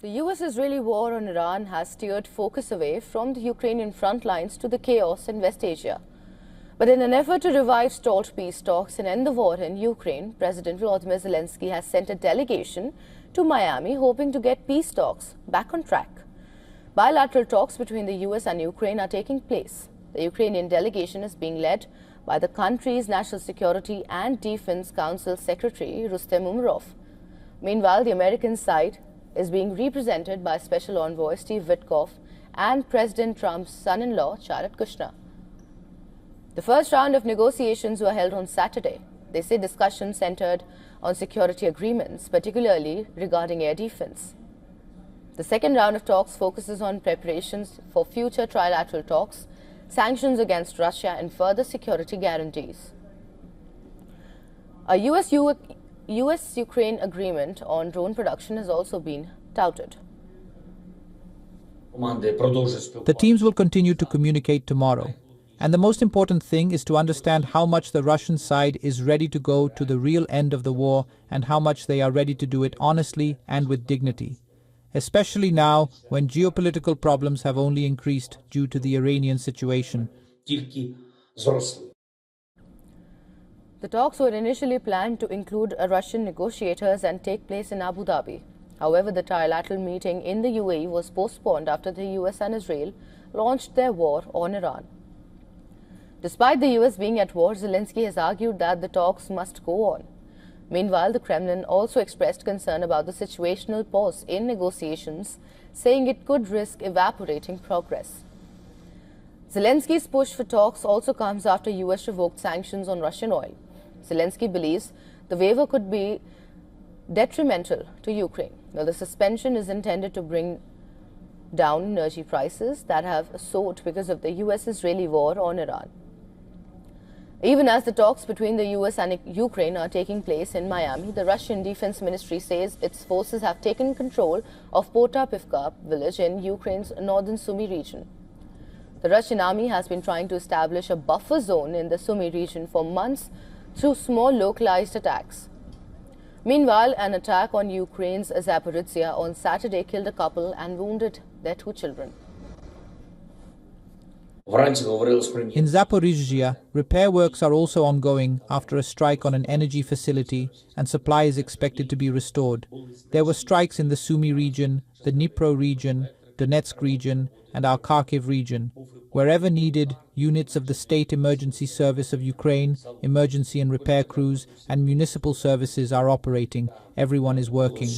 The US-Israeli war on Iran has steered focus away from the Ukrainian front lines to the chaos in West Asia. But in an effort to revive stalled peace talks and end the war in Ukraine, President Volodymyr Zelensky has sent a delegation to Miami hoping to get peace talks back on track. Bilateral talks between the US and Ukraine are taking place. The Ukrainian delegation is being led by the country's National Security and Defense Council Secretary Rustem Umerov. Meanwhile, the American side is being represented by Special Envoy Steve Witkoff and President Trump's son-in-law Jared Kushner. The first round of negotiations were held on Saturday. They say discussions centered on security agreements, particularly regarding air defense. The second round of talks focuses on preparations for future trilateral talks, sanctions against Russia and further security guarantees. A US-Ukraine agreement on drone production has also been touted. The teams will continue to communicate tomorrow. And the most important thing is to understand how much the Russian side is ready to go to the real end of the war and how much they are ready to do it honestly and with dignity. Especially now when geopolitical problems have only increased due to the Iranian situation. The talks were initially planned to include Russian negotiators and take place in Abu Dhabi. However, the trilateral meeting in the UAE was postponed after the US and Israel launched their war on Iran. Despite the US being at war, Zelensky has argued that the talks must go on. Meanwhile, the Kremlin also expressed concern about the situational pause in negotiations, saying it could risk evaporating progress. Zelensky's push for talks also comes after US revoked sanctions on Russian oil. Zelensky believes the waiver could be detrimental to Ukraine. Now, the suspension is intended to bring down energy prices that have soared because of the US-Israeli war on Iran. Even as the talks between the US and Ukraine are taking place in Miami, the Russian Defense Ministry says its forces have taken control of Potapivka village in Ukraine's northern Sumy region. The Russian army has been trying to establish a buffer zone in the Sumy region for months through small localized attacks. Meanwhile, an attack on Ukraine's Zaporizhzhia on Saturday killed a couple and wounded their 2 children. In Zaporizhzhia, repair works are also ongoing after a strike on an energy facility, and supply is expected to be restored. There were strikes in the Sumy region, the Dnipro region, Donetsk region, and our Kharkiv region. Wherever needed, units of the State Emergency Service of Ukraine, emergency and repair crews, and municipal services are operating. Everyone is working.